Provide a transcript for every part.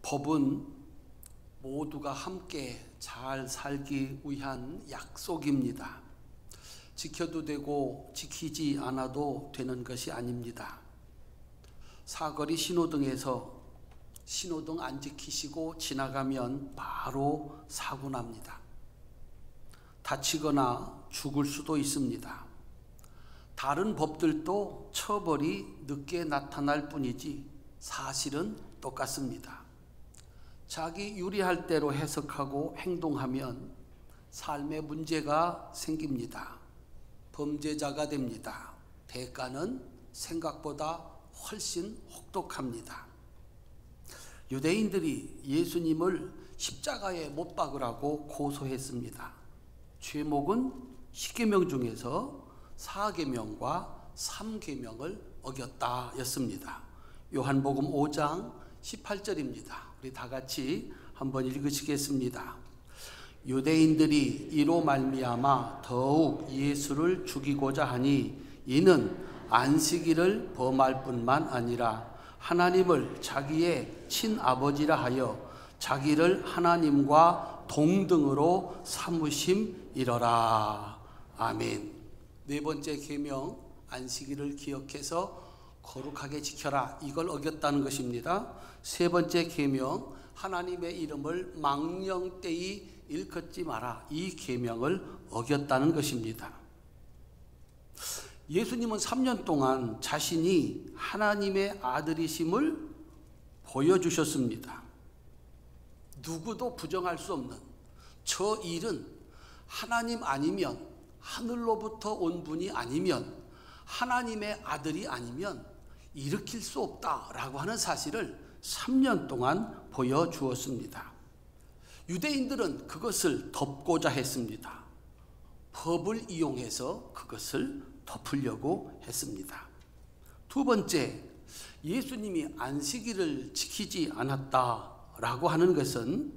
법은 모두가 함께 잘 살기 위한 약속입니다. 지켜도 되고 지키지 않아도 되는 것이 아닙니다. 사거리 신호등에서 신호등 안 지키시고 지나가면 바로 사고 납니다. 다치거나 죽을 수도 있습니다. 다른 법들도 처벌이 늦게 나타날 뿐이지 사실은 똑같습니다. 자기 유리할 대로 해석하고 행동하면 삶에 문제가 생깁니다. 범죄자가 됩니다. 대가는 생각보다 훨씬 혹독합니다. 유대인들이 예수님을 십자가에 못 박으라고 고소했습니다. 죄목은 10계명 중에서 4계명과 3계명을 어겼다 였습니다. 요한복음 5장 18절입니다. 우리 다 같이 한번 읽으시겠습니다. 유대인들이 이로 말미암아 더욱 예수를 죽이고자 하니 이는 안식일을 범할 뿐만 아니라 하나님을 자기의 친아버지라 하여 자기를 하나님과 동등으로 삼으심이러라. 아멘. 네 번째 계명, 안식일을 기억해서 거룩하게 지켜라. 이걸 어겼다는 것입니다. 세 번째 계명, 하나님의 이름을 망령되이 일컫지 마라. 이 계명을 어겼다는 것입니다. 예수님은 3년 동안 자신이 하나님의 아들이심을 보여주셨습니다. 누구도 부정할 수 없는 저 일은 하나님 아니면, 하늘로부터 온 분이 아니면, 하나님의 아들이 아니면 일으킬 수 없다라고 하는 사실을 3년 동안 보여주었습니다. 유대인들은 그것을 덮고자 했습니다. 법을 이용해서 그것을 덮으려고 했습니다. 두 번째, 예수님이 안식일을 지키지 않았다라고 하는 것은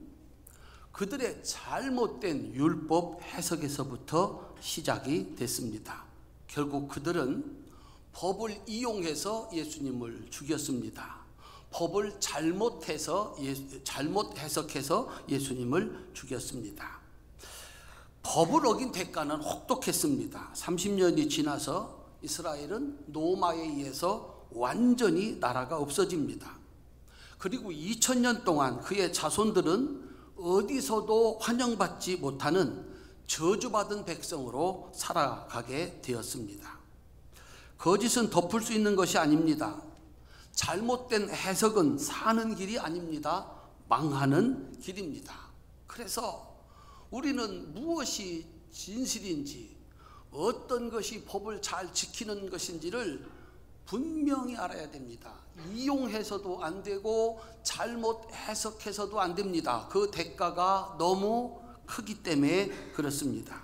그들의 잘못된 율법 해석에서부터 시작이 됐습니다. 결국 그들은 법을 이용해서 예수님을 죽였습니다. 법을 잘못 해석해서 예수님을 죽였습니다. 법을 어긴 대가는 혹독했습니다. 30년이 지나서 이스라엘은 로마에 의해서 완전히 나라가 없어집니다. 그리고 2000년 동안 그의 자손들은 어디서도 환영받지 못하는 저주받은 백성으로 살아가게 되었습니다. 거짓은 덮을 수 있는 것이 아닙니다. 잘못된 해석은 사는 길이 아닙니다. 망하는 길입니다. 그래서 우리는 무엇이 진실인지, 어떤 것이 법을 잘 지키는 것인지를 분명히 알아야 됩니다. 이용해서도 안 되고 잘못 해석해서도 안 됩니다. 그 대가가 너무 크기 때문에 그렇습니다.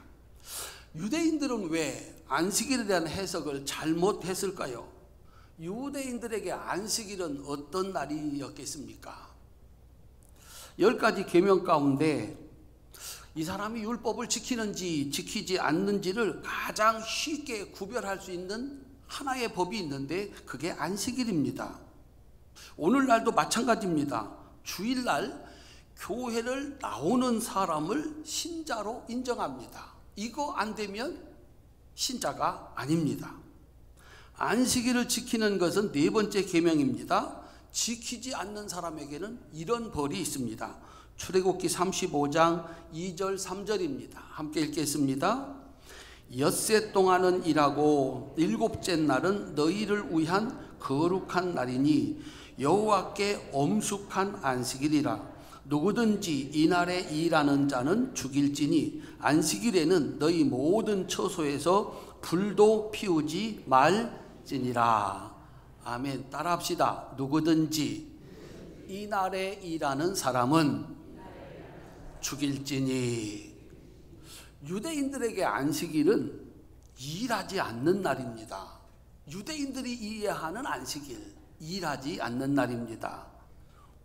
유대인들은 왜 안식일에 대한 해석을 잘못했을까요? 유대인들에게 안식일은 어떤 날이었겠습니까? 10가지 계명 가운데 이 사람이 율법을 지키는지 지키지 않는지를 가장 쉽게 구별할 수 있는 하나의 법이 있는데 그게 안식일입니다. 오늘날도 마찬가지입니다. 주일날 교회를 나오는 사람을 신자로 인정합니다. 이거 안 되면 신자가 아닙니다. 안식일을 지키는 것은 네 번째 계명입니다. 지키지 않는 사람에게는 이런 벌이 있습니다. 출애굽기 35장 2절 3절입니다. 함께 읽겠습니다. 엿새 동안은 일하고 일곱째 날은 너희를 위한 거룩한 날이니 여호와께 엄숙한 안식일이라. 누구든지 이날에 일하는 자는 죽일지니 안식일에는 너희 모든 처소에서 불도 피우지 말지니라. 아멘. 따라합시다. 누구든지 이날에 일하는 사람은 죽일지니. 유대인들에게 안식일은 일하지 않는 날입니다. 유대인들이 이해하는 안식일, 일하지 않는 날입니다.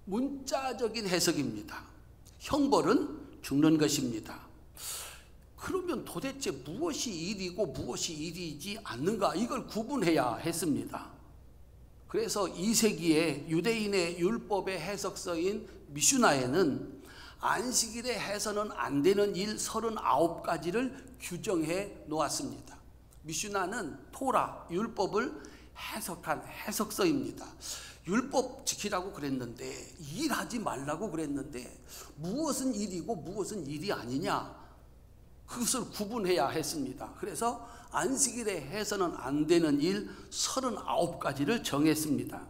문자적인 해석입니다. 형벌은 죽는 것입니다. 그러면 도대체 무엇이 일이고 무엇이 일이지 않는가, 이걸 구분해야 했습니다. 그래서 2세기에 유대인의 율법의 해석서인 미슈나에는 안식일에 해서는 안 되는 일 39가지를 규정해 놓았습니다. 미슈나는 토라, 율법을 해석한 해석서입니다. 율법 지키라고 그랬는데, 일하지 말라고 그랬는데 무엇은 일이고 무엇은 일이 아니냐, 그것을 구분해야 했습니다. 그래서 안식일에 해서는 안 되는 일 39가지를 정했습니다.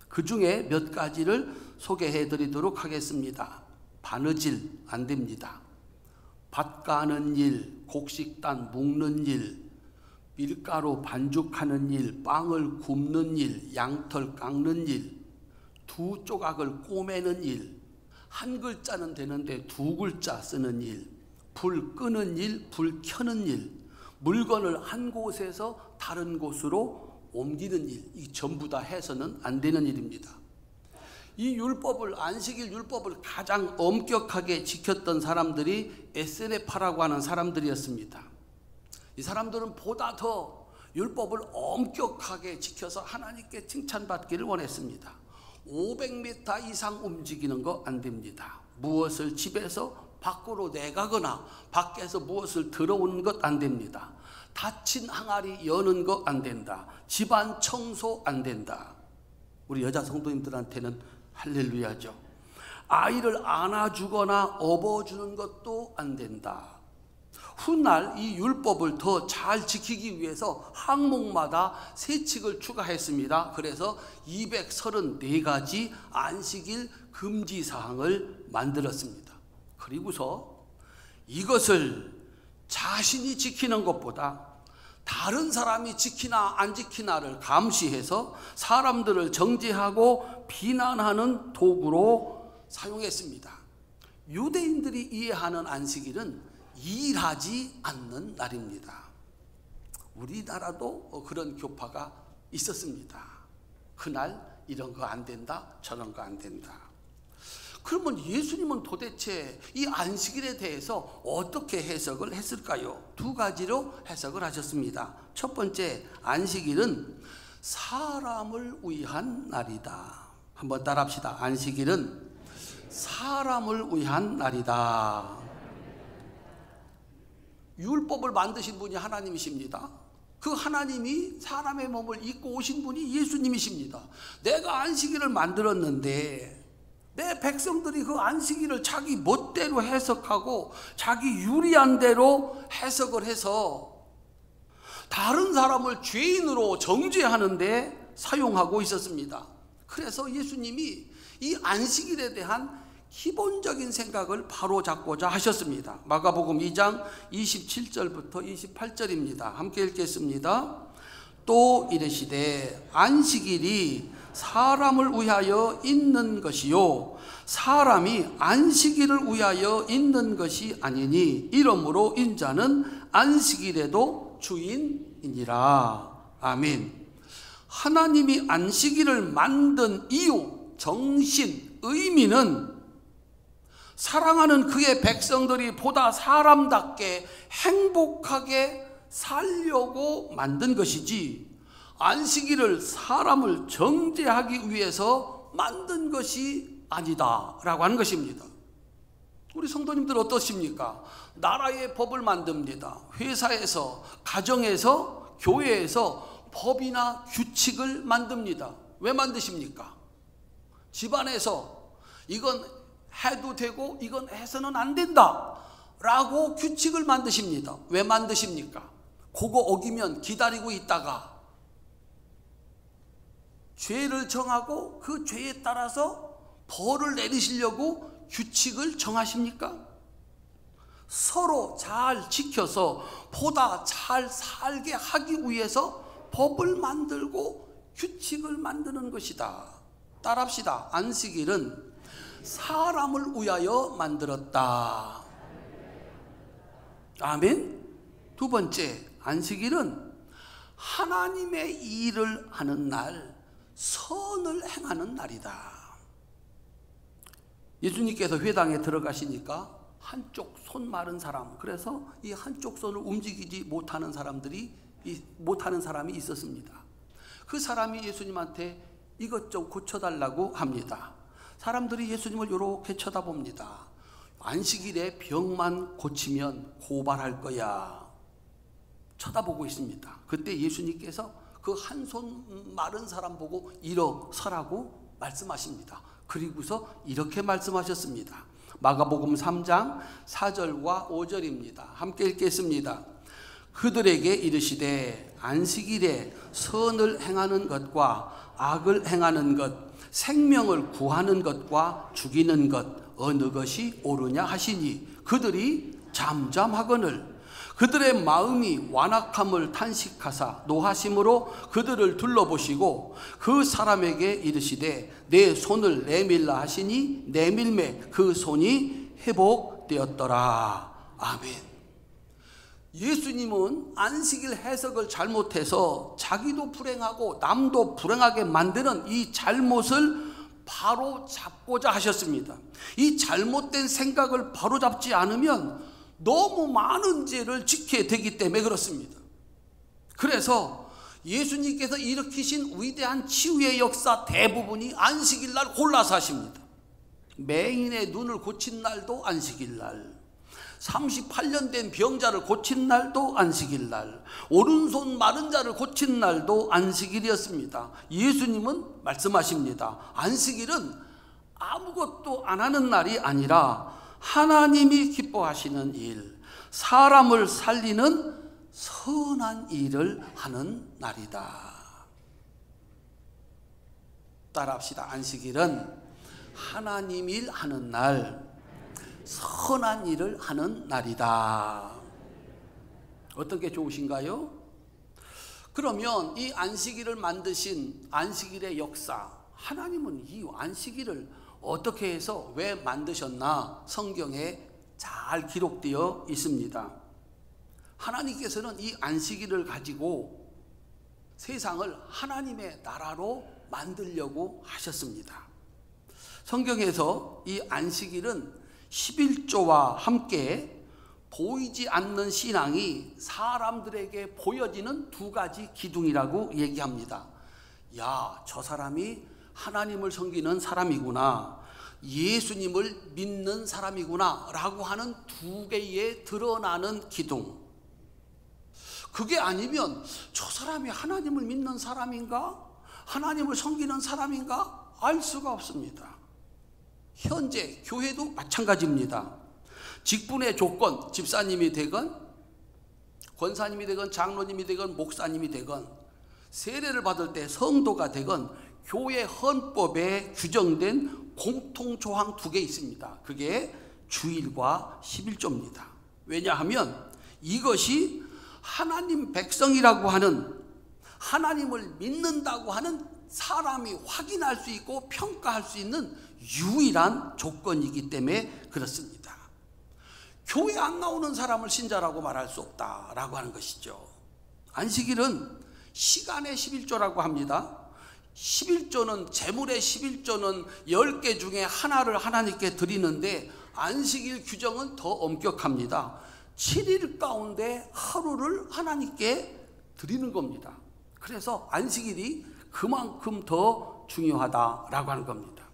그 중에 몇 가지를 소개해 드리도록 하겠습니다. 바느질 안 됩니다. 밭 가는 일, 곡식단 묶는 일, 밀가루 반죽하는 일, 빵을 굽는 일, 양털 깎는 일, 두 조각을 꼬매는 일, 한 글자는 되는데 두 글자 쓰는 일, 불 끄는 일, 불 켜는 일, 물건을 한 곳에서 다른 곳으로 옮기는 일, 이 전부 다 해서는 안 되는 일입니다. 이 율법을, 안식일 율법을 가장 엄격하게 지켰던 사람들이 에세네파라고 하는 사람들이었습니다. 이 사람들은 보다 더 율법을 엄격하게 지켜서 하나님께 칭찬받기를 원했습니다. 500m 이상 움직이는 거 안 됩니다. 무엇을 집에서 밖으로 내가거나 밖에서 무엇을 들어오는 것 안 됩니다. 닫힌 항아리 여는 거 안 된다. 집안 청소 안 된다. 우리 여자 성도님들한테는 할렐루야죠. 아이를 안아주거나 업어주는 것도 안 된다. 훗날 이 율법을 더 잘 지키기 위해서 항목마다 세칙을 추가했습니다. 그래서 234가지 안식일 금지 사항을 만들었습니다. 그리고서 이것을 자신이 지키는 것보다 다른 사람이 지키나 안 지키나를 감시해서 사람들을 정죄하고 비난하는 도구로 사용했습니다. 유대인들이 이해하는 안식일은 일하지 않는 날입니다. 우리나라도 그런 교파가 있었습니다. 그날 이런 거 안 된다, 저런 거 안 된다. 그러면 예수님은 도대체 이 안식일에 대해서 어떻게 해석을 했을까요? 두 가지로 해석을 하셨습니다. 첫 번째, 안식일은 사람을 위한 날이다. 한번 따라합시다. 안식일은 사람을 위한 날이다. 율법을 만드신 분이 하나님이십니다. 그 하나님이 사람의 몸을 입고 오신 분이 예수님이십니다. 내가 안식일을 만들었는데 내 백성들이 그 안식일을 자기 멋대로 해석하고 자기 유리한 대로 해석을 해서 다른 사람을 죄인으로 정죄하는데 사용하고 있었습니다. 그래서 예수님이 이 안식일에 대한 기본적인 생각을 바로잡고자 하셨습니다. 마가복음 2장 27절부터 28절입니다. 함께 읽겠습니다. 또 이르시되 안식일이 사람을 위하여 있는 것이요 사람이 안식일을 위하여 있는 것이 아니니 이러므로 인자는 안식일에도 주인이니라. 아멘. 하나님이 안식일을 만든 이유, 정신, 의미는 사랑하는 그의 백성들이 보다 사람답게 행복하게 살려고 만든 것이지 안식일을 사람을 정죄하기 위해서 만든 것이 아니다 라고 하는 것입니다. 우리 성도님들 어떠십니까? 나라의 법을 만듭니다. 회사에서, 가정에서, 교회에서 법이나 규칙을 만듭니다. 왜 만드십니까? 집안에서 이건 해도 되고 이건 해서는 안 된다 라고 규칙을 만드십니다. 왜 만드십니까? 그거 어기면 기다리고 있다가 죄를 정하고 그 죄에 따라서 벌을 내리시려고 규칙을 정하십니까? 서로 잘 지켜서 보다 잘 살게 하기 위해서 법을 만들고 규칙을 만드는 것이다. 따라합시다. 안식일은 사람을 위하여 만들었다. 아멘. 두 번째, 안식일은 하나님의 일을 하는 날, 선을 행하는 날이다. 예수님께서 회당에 들어가시니까 한쪽 손 마른 사람, 그래서 이 한쪽 손을 움직이지 못하는 사람이 있었습니다. 그 사람이 예수님한테 이것 좀 고쳐달라고 합니다. 사람들이 예수님을 이렇게 쳐다봅니다. 안식일에 병만 고치면 고발할 거야. 쳐다보고 있습니다. 그때 예수님께서 그 한 손 마른 사람 보고 일어서라고 말씀하십니다. 그리고서 이렇게 말씀하셨습니다. 마가복음 3장 4절과 5절입니다. 함께 읽겠습니다. 그들에게 이르시되 안식일에 선을 행하는 것과 악을 행하는 것, 생명을 구하는 것과 죽이는 것 어느 것이 옳으냐 하시니 그들이 잠잠하거늘 그들의 마음이 완악함을 탄식하사 노하심으로 그들을 둘러보시고 그 사람에게 이르시되 내 손을 내밀라 하시니 내밀매 그 손이 회복되었더라. 아멘. 예수님은 안식일 해석을 잘못해서 자기도 불행하고 남도 불행하게 만드는 이 잘못을 바로 잡고자 하셨습니다. 이 잘못된 생각을 바로 잡지 않으면 너무 많은 죄를 지게 되기 때문에 그렇습니다. 그래서 예수님께서 일으키신 위대한 치유의 역사 대부분이 안식일 날 골라서 하십니다. 맹인의 눈을 고친 날도 안식일 날, 38년 된 병자를 고친 날도 안식일 날, 오른손 마른 자를 고친 날도 안식일이었습니다. 예수님은 말씀하십니다. 안식일은 아무것도 안 하는 날이 아니라 하나님이 기뻐하시는 일, 사람을 살리는 선한 일을 하는 날이다. 따라합시다. 안식일은 하나님 일 하는 날, 선한 일을 하는 날이다. 어떤 게 좋으신가요? 그러면 이 안식일을 만드신 안식일의 역사, 하나님은 이 안식일을 어떻게 해서 왜 만드셨나 성경에 잘 기록되어 있습니다. 하나님께서는 이 안식일을 가지고 세상을 하나님의 나라로 만들려고 하셨습니다. 성경에서 이 안식일은 11조와 함께 보이지 않는 신앙이 사람들에게 보여지는 두 가지 기둥이라고 얘기합니다. 야, 저 사람이 하나님을 섬기는 사람이구나, 예수님을 믿는 사람이구나 라고 하는 두 개의 드러나는 기둥. 그게 아니면 저 사람이 하나님을 믿는 사람인가? 하나님을 섬기는 사람인가? 알 수가 없습니다. 현재 교회도 마찬가지입니다. 직분의 조건, 집사님이 되건 권사님이 되건 장로님이 되건 목사님이 되건 세례를 받을 때 성도가 되건 교회 헌법에 규정된 공통조항 두 개 있습니다. 그게 주일과 11조입니다. 왜냐하면 이것이 하나님 백성이라고 하는, 하나님을 믿는다고 하는 사람이 확인할 수 있고 평가할 수 있는 유일한 조건이기 때문에 그렇습니다. 교회 안 나오는 사람을 신자라고 말할 수 없다라고 하는 것이죠. 안식일은 시간의 11조라고 합니다. 11조는, 재물의 11조는 10개 중에 하나를 하나님께 드리는데 안식일 규정은 더 엄격합니다. 7일 가운데 하루를 하나님께 드리는 겁니다. 그래서 안식일이 그만큼 더 중요하다라고 하는 겁니다.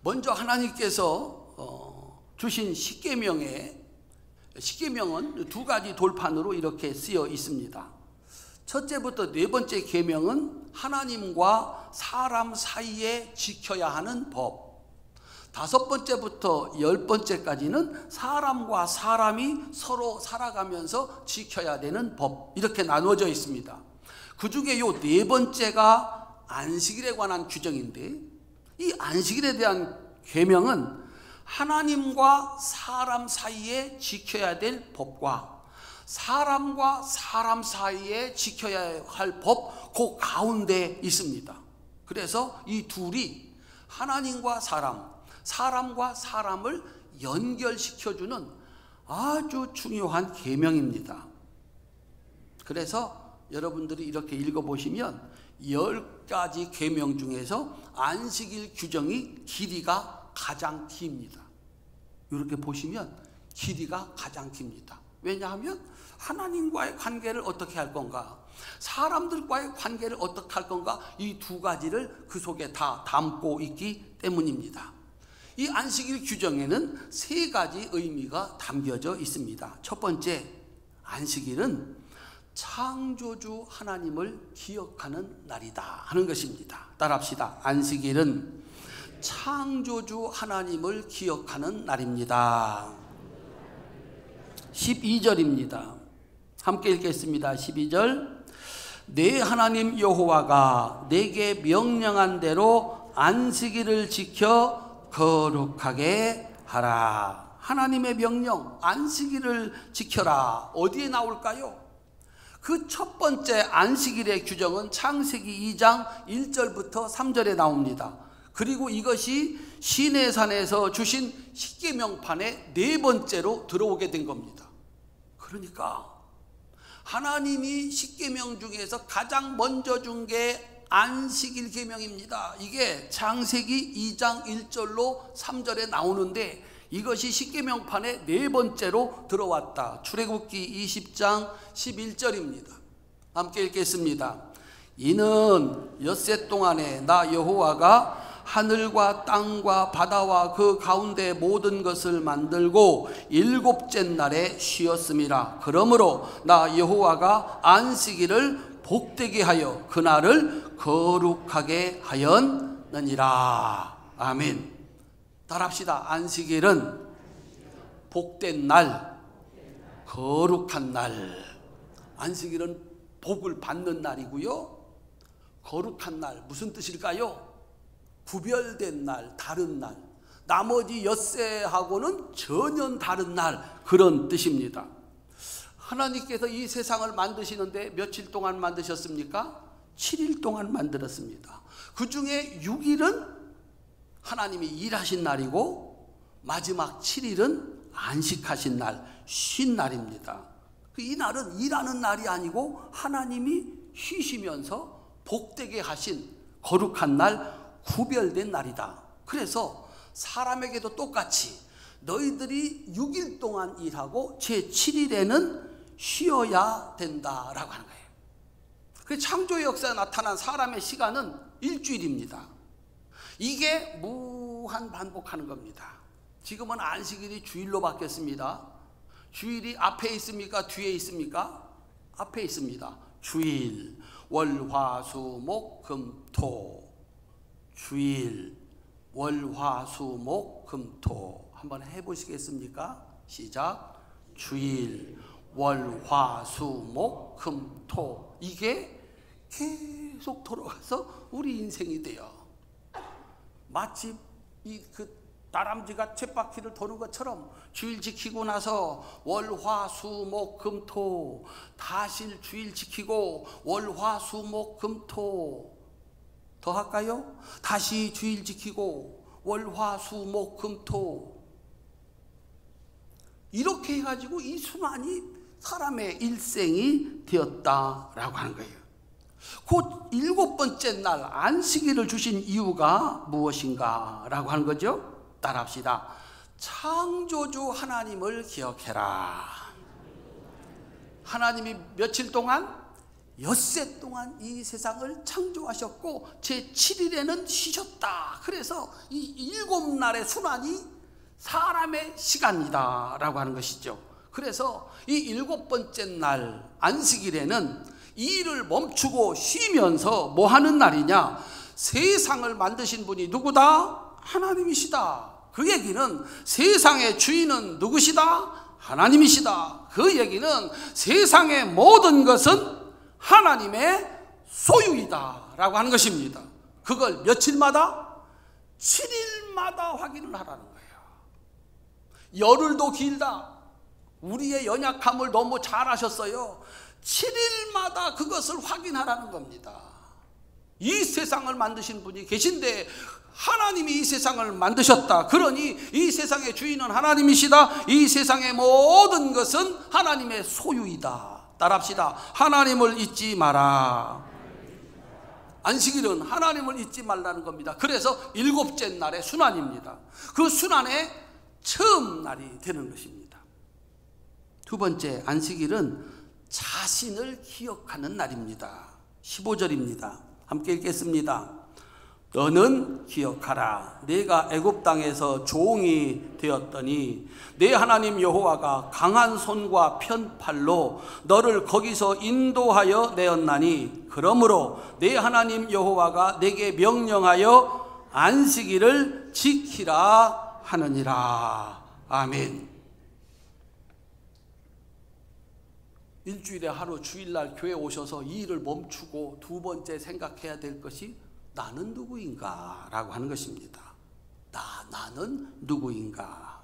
먼저 하나님께서 주신 십계명은 두 가지 돌판으로 이렇게 쓰여 있습니다. 첫째부터 네 번째 계명은 하나님과 사람 사이에 지켜야 하는 법, 다섯 번째부터 열 번째까지는 사람과 사람이 서로 살아가면서 지켜야 되는 법, 이렇게 나누어져 있습니다. 그 중에 요 네 번째가 안식일에 관한 규정인데, 이 안식일에 대한 계명은 하나님과 사람 사이에 지켜야 될 법과 사람과 사람 사이에 지켜야 할 법, 그 가운데 있습니다. 그래서 이 둘이 하나님과 사람과 사람을 연결시켜주는 아주 중요한 계명입니다. 그래서 여러분들이 이렇게 읽어보시면 10가지 계명 중에서 안식일 규정이 길이가 가장 깁니다. 이렇게 보시면 길이가 가장 깁니다. 왜냐하면 하나님과의 관계를 어떻게 할 건가, 사람들과의 관계를 어떻게 할 건가, 이 두 가지를 그 속에 다 담고 있기 때문입니다. 이 안식일 규정에는 세 가지 의미가 담겨져 있습니다. 첫 번째, 안식일은 창조주 하나님을 기억하는 날이다 하는 것입니다. 따라합시다. 안식일은 창조주 하나님을 기억하는 날입니다. 12절입니다. 함께 읽겠습니다. 12절. 내 하나님 여호와가 내게 명령한 대로 안식일을 지켜 거룩하게 하라. 하나님의 명령, 안식일을 지켜라. 어디에 나올까요? 그 첫 번째 안식일의 규정은 창세기 2장 1절부터 3절에 나옵니다. 그리고 이것이 시내산에서 주신 십계명판에 네 번째로 들어오게 된 겁니다. 그러니까 하나님이 십계명 중에서 가장 먼저 준 게 안식일 계명입니다. 이게 창세기 2장 1절로 3절에 나오는데 이것이 십계명판에 네 번째로 들어왔다. 출애굽기 20장 11절입니다. 함께 읽겠습니다. 이는 엿새 동안에 나 여호와가 하늘과 땅과 바다와 그 가운데 모든 것을 만들고 일곱째 날에 쉬었음이라. 그러므로 나 여호와가 안식일을 복되게 하여 그날을 거룩하게 하였느니라. 아멘. 따라합시다. 안식일은 복된 날, 거룩한 날. 안식일은 복을 받는 날이고요, 거룩한 날, 무슨 뜻일까요? 구별된 날, 다른 날, 나머지 엿새하고는 전혀 다른 날, 그런 뜻입니다. 하나님께서 이 세상을 만드시는데 며칠 동안 만드셨습니까? 7일 동안 만들었습니다. 그 중에 6일은 하나님이 일하신 날이고 마지막 7일은 안식하신 날, 쉰 날입니다. 이 날은 일하는 날이 아니고 하나님이 쉬시면서 복되게 하신 거룩한 날, 구별된 날이다. 그래서 사람에게도 똑같이 너희들이 6일 동안 일하고 제 7일에는 쉬어야 된다라고 하는 거예요. 그 창조의 역사에 나타난 사람의 시간은 일주일입니다. 이게 무한 반복하는 겁니다. 지금은 안식일이 주일로 바뀌었습니다. 주일이 앞에 있습니까? 뒤에 있습니까? 앞에 있습니다. 주일, 월, 화, 수, 목, 금, 토. 주일, 월, 화, 수, 목, 금, 토. 한번 해보시겠습니까? 시작. 주일, 월, 화, 수, 목, 금, 토. 이게 계속 돌아가서 우리 인생이 돼요. 마치 그 다람쥐가 쳇바퀴를 도는 것처럼 주일 지키고 나서 월, 화, 수, 목, 금, 토. 다시 주일 지키고 월, 화, 수, 목, 금, 토. 더 할까요? 다시 주일 지키고 월, 화, 수, 목, 금, 토. 이렇게 해가지고 이 순환이 사람의 일생이 되었다라고 하는 거예요. 곧 7번째 날 안식일을 주신 이유가 무엇인가 라고 하는 거죠. 따라합시다. 창조주 하나님을 기억해라. 하나님이 며칠 동안? 엿새 동안 이 세상을 창조하셨고 제 7일에는 쉬셨다. 그래서 이 7날의 순환이 사람의 시간이다 라고 하는 것이죠. 그래서 이 7번째 날 안식일에는 이 일을 멈추고 쉬면서 뭐 하는 날이냐? 세상을 만드신 분이 누구다? 하나님이시다. 그 얘기는 세상의 주인은 누구시다? 하나님이시다. 그 얘기는 세상의 모든 것은 하나님의 소유이다 라고 하는 것입니다. 그걸 며칠마다? 7일마다 확인을 하라는 거예요. 열흘도 길다. 우리의 연약함을 너무 잘 아셨어요. 7일마다 그것을 확인하라는 겁니다. 이 세상을 만드신 분이 계신데 하나님이 이 세상을 만드셨다. 그러니 이 세상의 주인은 하나님이시다. 이 세상의 모든 것은 하나님의 소유이다. 따라합시다. 하나님을 잊지 마라. 안식일은 하나님을 잊지 말라는 겁니다. 그래서 7째 날의 순환입니다. 그 순환의 처음 날이 되는 것입니다. 두 번째, 안식일은 자신을 기억하는 날입니다. 15절입니다. 함께 읽겠습니다. 너는 기억하라. 내가 애굽 땅에서 종이 되었더니 내 하나님 여호와가 강한 손과 편팔로 너를 거기서 인도하여 내었나니 그러므로 내 하나님 여호와가 내게 명령하여 안식일을 지키라 하느니라. 아멘. 일주일에 하루 주일날 교회 오셔서 이 일을 멈추고 두 번째 생각해야 될 것이 나는 누구인가 라고 하는 것입니다. 나는 누구인가.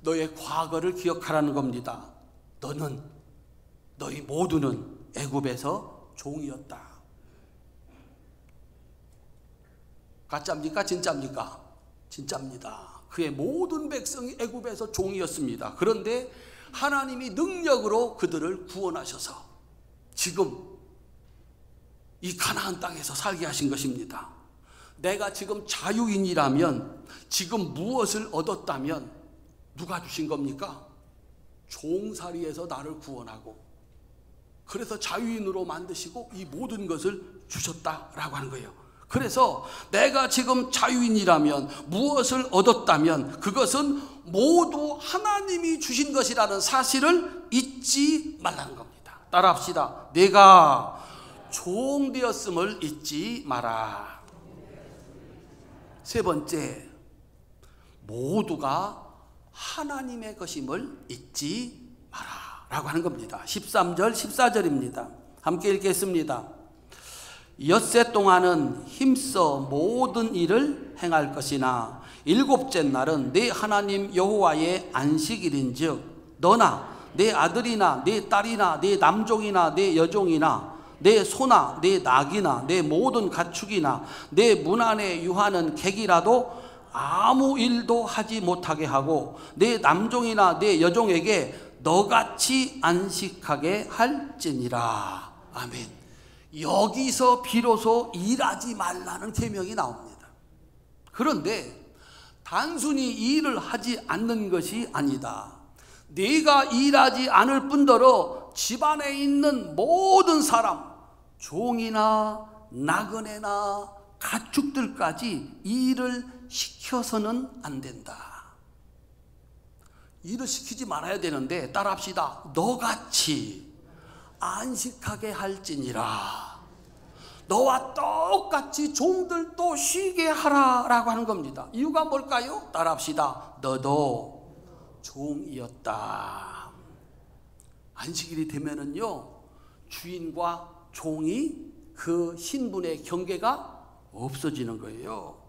너의 과거를 기억하라는 겁니다. 너희 모두는 애굽에서 종이었다. 가짜입니까? 진짜입니까? 진짜입니다. 그의 모든 백성이 애굽에서 종이었습니다. 그런데 하나님이 능력으로 그들을 구원하셔서 지금 이 가나안 땅에서 살게 하신 것입니다. 내가 지금 자유인이라면, 지금 무엇을 얻었다면 누가 주신 겁니까? 종살이에서 나를 구원하고 그래서 자유인으로 만드시고 이 모든 것을 주셨다라고 하는 거예요. 그래서 내가 지금 자유인이라면, 무엇을 얻었다면 그것은 모두 하나님이 주신 것이라는 사실을 잊지 말라는 겁니다. 따라합시다. 내가 종 되었음을 잊지 마라. 세 번째, 모두가 하나님의 것임을 잊지 마라 라고 하는 겁니다. 13절 14절입니다. 함께 읽겠습니다. 엿새 동안은 힘써 모든 일을 행할 것이나 일곱째 날은 내 하나님 여호와의 안식일인즉 너나 내 아들이나 내 딸이나 내 남종이나 내 여종이나 내 소나 내 낙이나 내 모든 가축이나 내 문 안에 유하는 객이라도 아무 일도 하지 못하게 하고 내 남종이나 내 여종에게 너같이 안식하게 할지니라. 아멘. 여기서 비로소 일하지 말라는 계명이 나옵니다. 그런데 단순히 일을 하지 않는 것이 아니다. 네가 일하지 않을 뿐더러 집안에 있는 모든 사람, 종이나 나그네나 가축들까지 일을 시켜서는 안 된다. 일을 시키지 말아야 되는데 따라합시다. 너같이 안식하게 할지니라. 너와 똑같이 종들도 쉬게 하라라고 하는 겁니다. 이유가 뭘까요? 따라합시다. 너도 종이었다. 안식일이 되면은요, 주인과 종이 그 신분의 경계가 없어지는 거예요.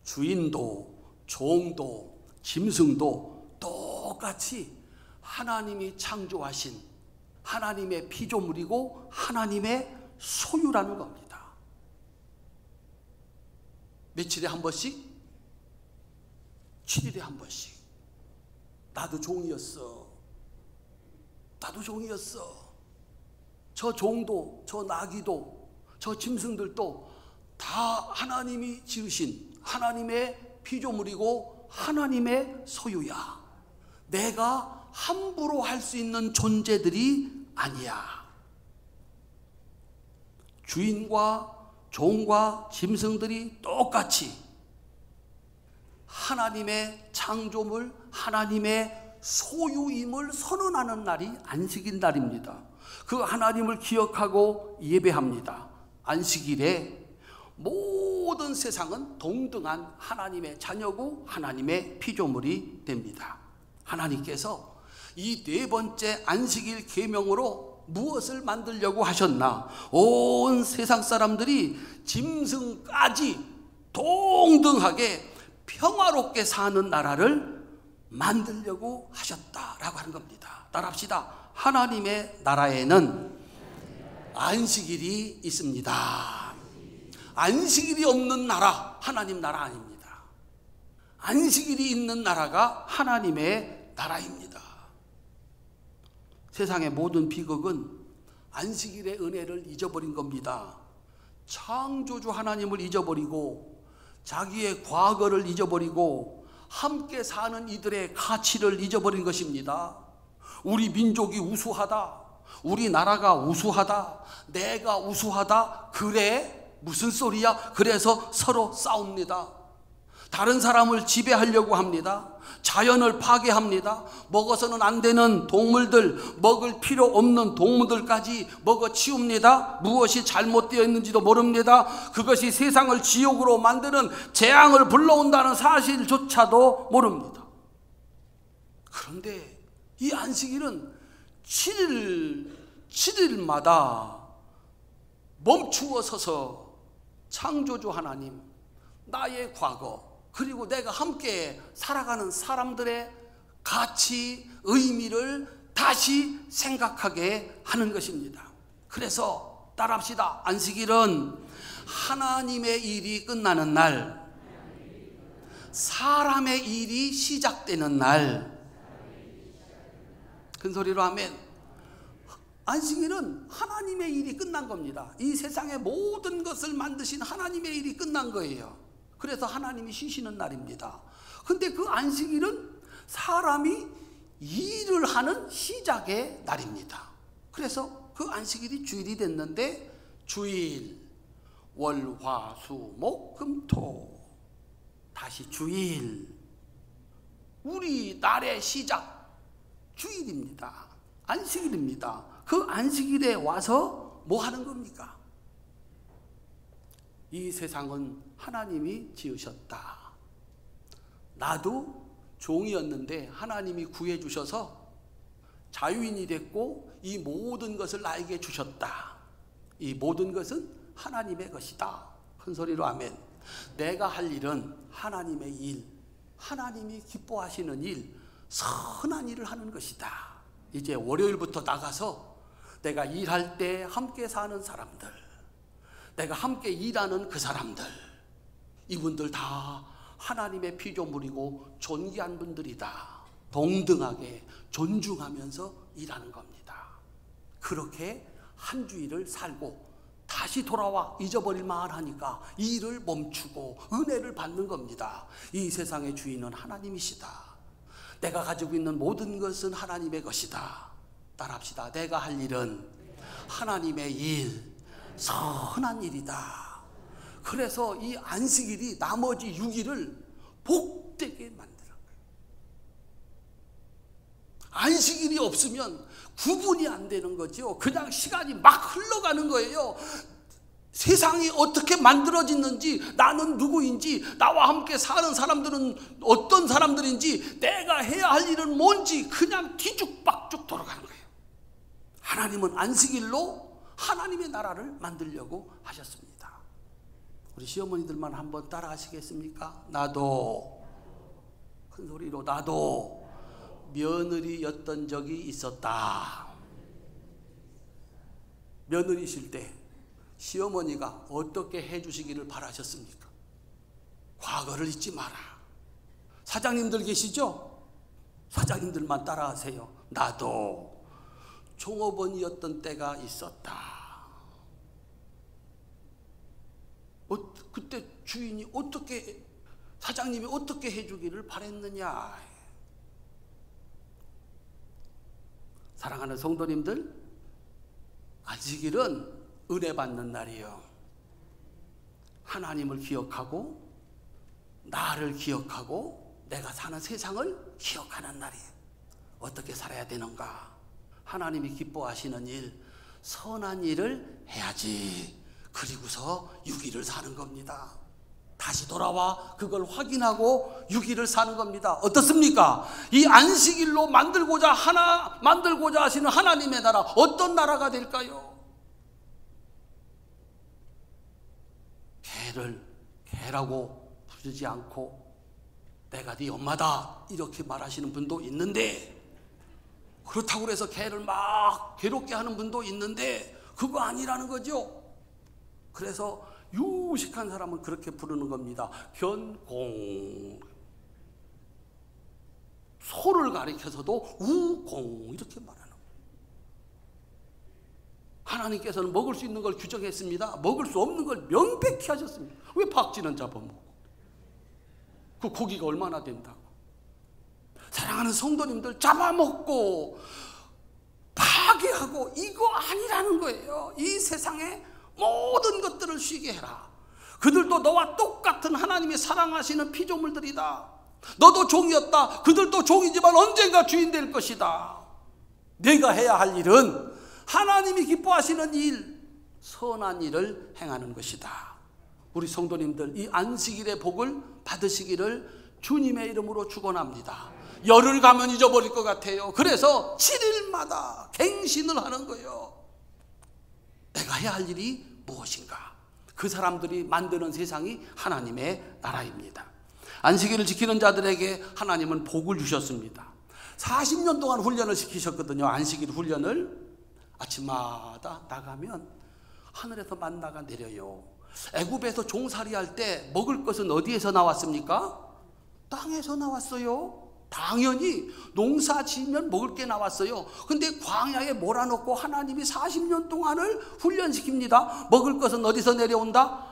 주인도 종도 짐승도 똑같이 하나님이 창조하신 하나님의 피조물이고 하나님의 소유라는 겁니다. 며칠에 한 번씩? 7일에 한 번씩. 나도 종이었어. 나도 종이었어. 저 종도, 저 나귀도, 저 짐승들도 다 하나님이 지으신 하나님의 피조물이고 하나님의 소유야. 내가 함부로 할 수 있는 존재들이 아니야. 주인과 종과 짐승들이 똑같이 하나님의 창조물, 하나님의 소유임을 선언하는 날이 안식일 날입니다. 그 하나님을 기억하고 예배합니다. 안식일에 모든 세상은 동등한 하나님의 자녀고 하나님의 피조물이 됩니다. 하나님께서 이 네 번째 안식일 계명으로 무엇을 만들려고 하셨나? 온 세상 사람들이 짐승까지 동등하게 평화롭게 사는 나라를 만들려고 하셨다라고 하는 겁니다. 따라합시다. 하나님의 나라에는 안식일이 있습니다. 안식일이 없는 나라, 하나님 나라 아닙니다. 안식일이 있는 나라가 하나님의 나라입니다. 세상의 모든 비극은 안식일의 은혜를 잊어버린 겁니다. 창조주 하나님을 잊어버리고 자기의 과거를 잊어버리고 함께 사는 이들의 가치를 잊어버린 것입니다. 우리 민족이 우수하다, 우리나라가 우수하다, 내가 우수하다, 그래? 무슨 소리야? 그래서 서로 싸웁니다. 다른 사람을 지배하려고 합니다. 자연을 파괴합니다. 먹어서는 안 되는 동물들, 먹을 필요 없는 동물들까지 먹어치웁니다. 무엇이 잘못되어 있는지도 모릅니다. 그것이 세상을 지옥으로 만드는 재앙을 불러온다는 사실조차도 모릅니다. 그런데 이 안식일은 7일마다 멈추어 서서 창조주 하나님, 나의 과거, 그리고 내가 함께 살아가는 사람들의 가치, 의미를 다시 생각하게 하는 것입니다. 그래서 따라합시다. 안식일은 하나님의 일이 끝나는 날, 사람의 일이 시작되는 날. 큰 소리로 아멘. 안식일은 하나님의 일이 끝난 겁니다. 이 세상의 모든 것을 만드신 하나님의 일이 끝난 거예요. 그래서 하나님이 쉬시는 날입니다. 근데 그 안식일은 사람이 일을 하는 시작의 날입니다. 그래서 그 안식일이 주일이 됐는데, 주일, 월, 화, 수, 목, 금, 토, 다시 주일. 우리 날의 시작, 주일입니다. 안식일입니다. 그 안식일에 와서 뭐 하는 겁니까? 이 세상은 하나님이 지으셨다. 나도 종이었는데 하나님이 구해주셔서 자유인이 됐고 이 모든 것을 나에게 주셨다. 이 모든 것은 하나님의 것이다. 큰 소리로 아멘. 내가 할 일은 하나님의 일, 하나님이 기뻐하시는 일, 선한 일을 하는 것이다. 이제 월요일부터 나가서 내가 일할 때 함께 사는 사람들, 내가 함께 일하는 그 사람들, 이분들 다 하나님의 피조물이고 존귀한 분들이다. 동등하게 존중하면서 일하는 겁니다. 그렇게 한 주일을 살고 다시 돌아와 잊어버릴 만하니까 일을 멈추고 은혜를 받는 겁니다. 이 세상의 주인은 하나님이시다. 내가 가지고 있는 모든 것은 하나님의 것이다. 따라합시다. 내가 할 일은 하나님의 일, 선한 일이다. 그래서 이 안식일이 나머지 6일을 복되게 만드는 거예요. 안식일이 없으면 구분이 안 되는 거죠. 그냥 시간이 막 흘러가는 거예요. 세상이 어떻게 만들어졌는지, 나는 누구인지, 나와 함께 사는 사람들은 어떤 사람들인지, 내가 해야 할 일은 뭔지 그냥 뒤죽박죽 돌아가는 거예요. 하나님은 안식일로 하나님의 나라를 만들려고 하셨습니다. 우리 시어머니들만 한번 따라 하시겠습니까? 나도, 큰 소리로, 나도 며느리였던 적이 있었다. 며느리실 때 시어머니가 어떻게 해주시기를 바라셨습니까? 과거를 잊지 마라. 사장님들 계시죠? 사장님들만 따라하세요. 나도 종업원이었던 때가 있었다. 그때 주인이 어떻게, 사장님이 어떻게 해주기를 바랬느냐. 사랑하는 성도님들, 안식일은 은혜 받는 날이에요. 하나님을 기억하고 나를 기억하고 내가 사는 세상을 기억하는 날이에요. 어떻게 살아야 되는가? 하나님이 기뻐하시는 일, 선한 일을 해야지. 그리고서 6일을 사는 겁니다. 다시 돌아와 그걸 확인하고 6일을 사는 겁니다. 어떻습니까? 이 안식일로 만들고자 하시는 하나님의 나라, 어떤 나라가 될까요? 개라고 부르지 않고 내가 네 엄마다 이렇게 말하시는 분도 있는데, 그렇다고 해서 개를 막 괴롭게 하는 분도 있는데 그거 아니라는 거죠. 그래서 유식한 사람은 그렇게 부르는 겁니다. 견공. 소를 가리켜서도 우공 이렇게 말하는 거예요. 하나님께서는 먹을 수 있는 걸 규정했습니다. 먹을 수 없는 걸 명백히 하셨습니다. 왜 박쥐는 잡아먹고? 그 고기가 얼마나 된다고? 사랑하는 성도님들, 잡아먹고 파괴하고 이거 아니라는 거예요. 이 세상의 모든 것들을 쉬게 해라. 그들도 너와 똑같은 하나님이 사랑하시는 피조물들이다. 너도 종이었다. 그들도 종이지만 언젠가 주인 될 것이다. 내가 해야 할 일은 하나님이 기뻐하시는 일, 선한 일을 행하는 것이다. 우리 성도님들, 이 안식일의 복을 받으시기를 주님의 이름으로 축원합니다. 열흘 가면 잊어버릴 것 같아요. 그래서 7일마다 갱신을 하는 거예요. 내가 해야 할 일이 무엇인가? 그 사람들이 만드는 세상이 하나님의 나라입니다. 안식일을 지키는 자들에게 하나님은 복을 주셨습니다. 40년 동안 훈련을 시키셨거든요. 안식일 훈련을. 아침마다 나가면 하늘에서 만나가 내려요. 애굽에서 종살이할 때 먹을 것은 어디에서 나왔습니까? 땅에서 나왔어요. 당연히 농사 지으면 먹을 게 나왔어요. 근데 광야에 몰아넣고 하나님이 40년 동안을 훈련시킵니다. 먹을 것은 어디서 내려온다?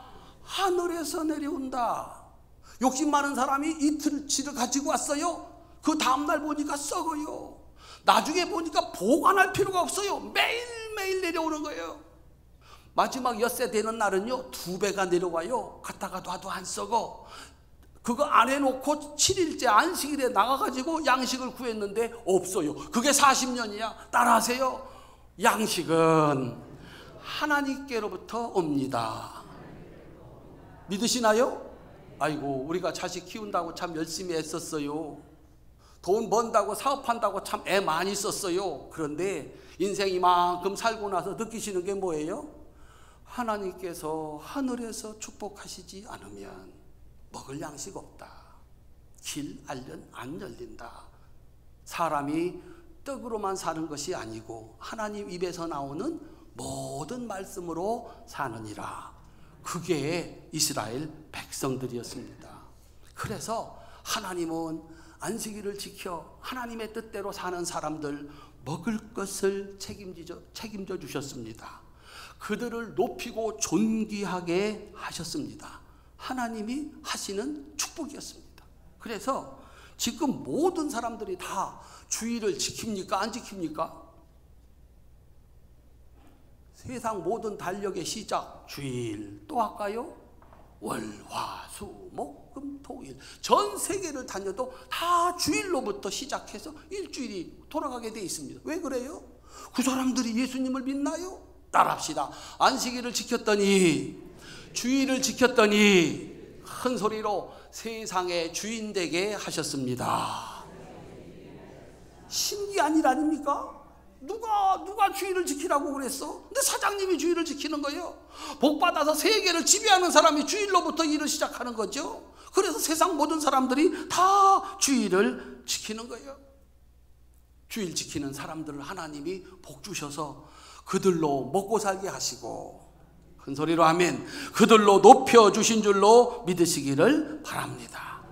하늘에서 내려온다. 욕심 많은 사람이 이틀치를 가지고 왔어요. 그 다음날 보니까 썩어요. 나중에 보니까 보관할 필요가 없어요. 매일매일 내려오는 거예요. 마지막 엿새 되는 날은요 2배가 내려와요. 갔다가 놔도 안 썩어. 그거 안 해놓고 7일째 안식일에 나가가지고 양식을 구했는데 없어요. 그게 40년이야. 따라하세요. 양식은 하나님께로부터 옵니다. 믿으시나요? 아이고, 우리가 자식 키운다고 참 열심히 애썼어요. 돈 번다고 사업한다고 참 애 많이 썼어요. 그런데 인생 이만큼 살고 나서 느끼시는 게 뭐예요? 하나님께서 하늘에서 축복하시지 않으면 먹을 양식 없다. 길 알면 안 열린다. 사람이 떡으로만 사는 것이 아니고 하나님 입에서 나오는 모든 말씀으로 사느니라. 그게 이스라엘 백성들이었습니다. 그래서 하나님은 안식일을 지켜 하나님의 뜻대로 사는 사람들 먹을 것을 책임져 주셨습니다. 그들을 높이고 존귀하게 하셨습니다. 하나님이 하시는 축복이었습니다. 그래서 지금 모든 사람들이 다 주일을 지킵니까? 안 지킵니까? 세상 모든 달력의 시작 주일 또 할까요? 월, 화, 수, 목, 금, 토, 일. 전 세계를 다녀도 다 주일로부터 시작해서 일주일이 돌아가게 돼 있습니다. 왜 그래요? 그 사람들이 예수님을 믿나요? 따라합시다. 안식일을 지켰더니, 주일을 지켰더니 큰 소리로 세상의 주인 되게 하셨습니다. 신기한 일 아닙니까? 누가 주일을 지키라고 그랬어? 근데 사장님이 주일을 지키는 거예요. 복받아서 세계를 지배하는 사람이 주일로부터 일을 시작하는 거죠. 그래서 세상 모든 사람들이 다 주일을 지키는 거예요. 주일 지키는 사람들을 하나님이 복 주셔서 그들로 먹고 살게 하시고, 큰 소리로 아멘. 그들로 높여주신 줄로 믿으시기를 바랍니다.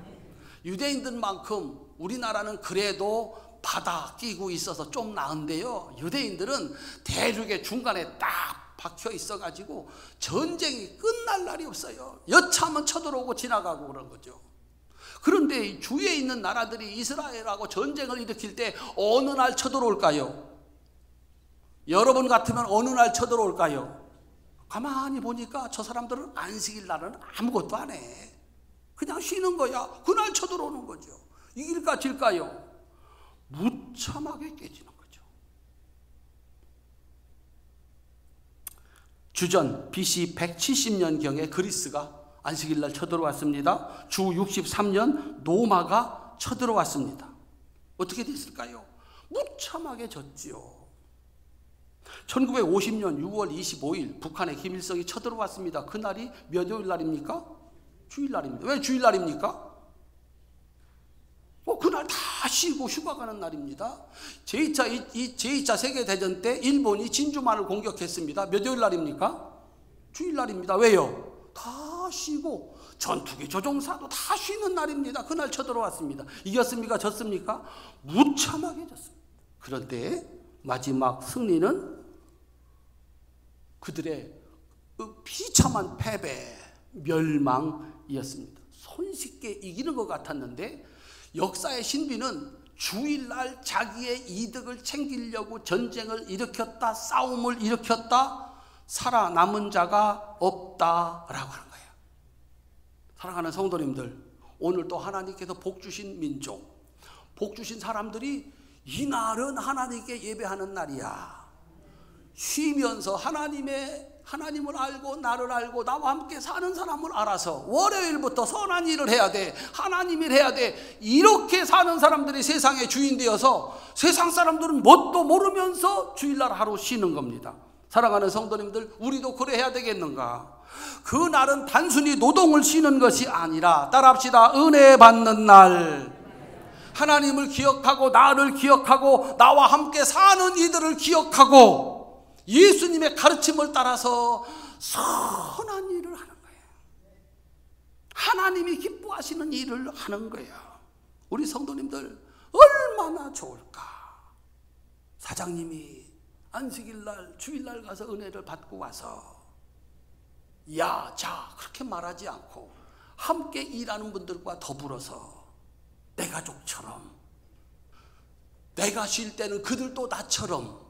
유대인들만큼 우리나라는 그래도 바다 끼고 있어서 좀 나은데요, 유대인들은 대륙의 중간에 딱 박혀 있어가지고 전쟁이 끝날 날이 없어요. 여차하면 쳐들어오고 지나가고 그런 거죠. 그런데 주위에 있는 나라들이 이스라엘하고 전쟁을 일으킬 때 어느 날 쳐들어올까요? 여러분 같으면 어느 날 쳐들어올까요? 가만히 보니까 저 사람들은 안식일 날은 아무것도 안 해. 그냥 쉬는 거야. 그날 쳐들어오는 거죠. 이길까 질까요? 무참하게 깨지는 거죠. 주전 BC 170년경에 그리스가 안식일날 쳐들어왔습니다. 주 63년 로마가 쳐들어왔습니다. 어떻게 됐을까요? 무참하게 졌지요. 1950년 6월 25일 북한에 김일성이 쳐들어왔습니다. 그날이 몇 요일 날입니까? 주일날입니다. 왜 주일날입니까? 그날 다 쉬고 휴가 가는 날입니다. 제2차 세계대전 때 일본이 진주만을 공격했습니다. 몇 요일 날입니까? 주일날입니다. 왜요? 다 쉬고 전투기 조종사도 다 쉬는 날입니다. 그날 쳐들어왔습니다. 이겼습니까? 졌습니까? 무참하게 졌습니다. 그런데 마지막 승리는 그들의 비참한 패배, 멸망이었습니다. 손쉽게 이기는 것 같았는데 역사의 신비는 주일날 자기의 이득을 챙기려고 전쟁을 일으켰다, 싸움을 일으켰다, 살아남은 자가 없다라고 하는 거예요. 사랑하는 성도님들, 오늘 또 하나님께서 복 주신 민족, 복 주신 사람들이 이날은 하나님께 예배하는 날이야. 쉬면서 하나님을 알고 나를 알고 나와 함께 사는 사람을 알아서 월요일부터 선한 일을 해야 돼, 하나님 일 해야 돼, 이렇게 사는 사람들이 세상의 주인 되어서 세상 사람들은 뭣도 모르면서 주일날 하루 쉬는 겁니다. 사랑하는 성도님들, 우리도 그래야 되겠는가? 그날은 단순히 노동을 쉬는 것이 아니라, 따라합시다, 은혜 받는 날, 하나님을 기억하고 나를 기억하고 나와 함께 사는 이들을 기억하고 예수님의 가르침을 따라서 선한 일을 하는 거예요. 하나님이 기뻐하시는 일을 하는 거예요. 우리 성도님들 얼마나 좋을까? 사장님이 안식일날 주일날 가서 은혜를 받고 와서 야, 자 그렇게 말하지 않고 함께 일하는 분들과 더불어서 내 가족처럼, 내가 쉴 때는 그들도 나처럼,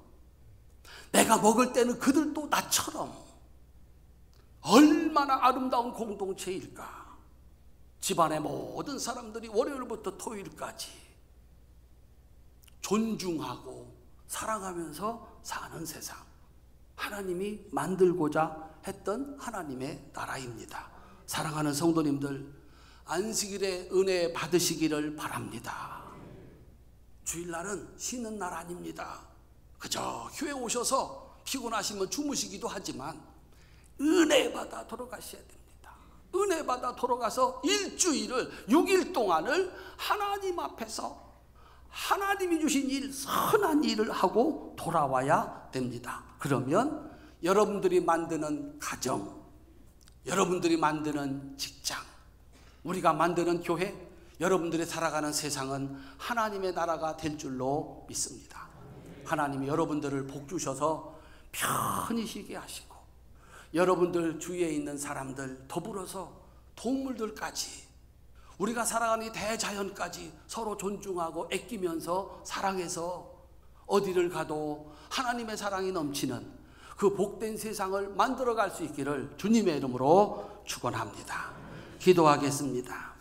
내가 먹을 때는 그들도 나처럼, 얼마나 아름다운 공동체일까? 집안의 모든 사람들이 월요일부터 토요일까지 존중하고 사랑하면서 사는 세상, 하나님이 만들고자 했던 하나님의 나라입니다. 사랑하는 성도님들, 안식일에 은혜 받으시기를 바랍니다. 주일날은 쉬는 날 아닙니다. 그저 교회 오셔서 피곤하시면 주무시기도 하지만 은혜 받아 돌아가셔야 됩니다. 은혜 받아 돌아가서 일주일을, 6일 동안을 하나님 앞에서 하나님이 주신 일, 선한 일을 하고 돌아와야 됩니다. 그러면 여러분들이 만드는 가정, 여러분들이 만드는 직장, 우리가 만드는 교회, 여러분들이 살아가는 세상은 하나님의 나라가 될 줄로 믿습니다. 하나님이 여러분들을 복 주셔서 편히 쉬게 하시고, 여러분들 주위에 있는 사람들, 더불어서 동물들까지, 우리가 살아가는 이 대자연까지 서로 존중하고 아끼면서 사랑해서 어디를 가도 하나님의 사랑이 넘치는 그 복된 세상을 만들어갈 수 있기를 주님의 이름으로 축원합니다. 기도하겠습니다.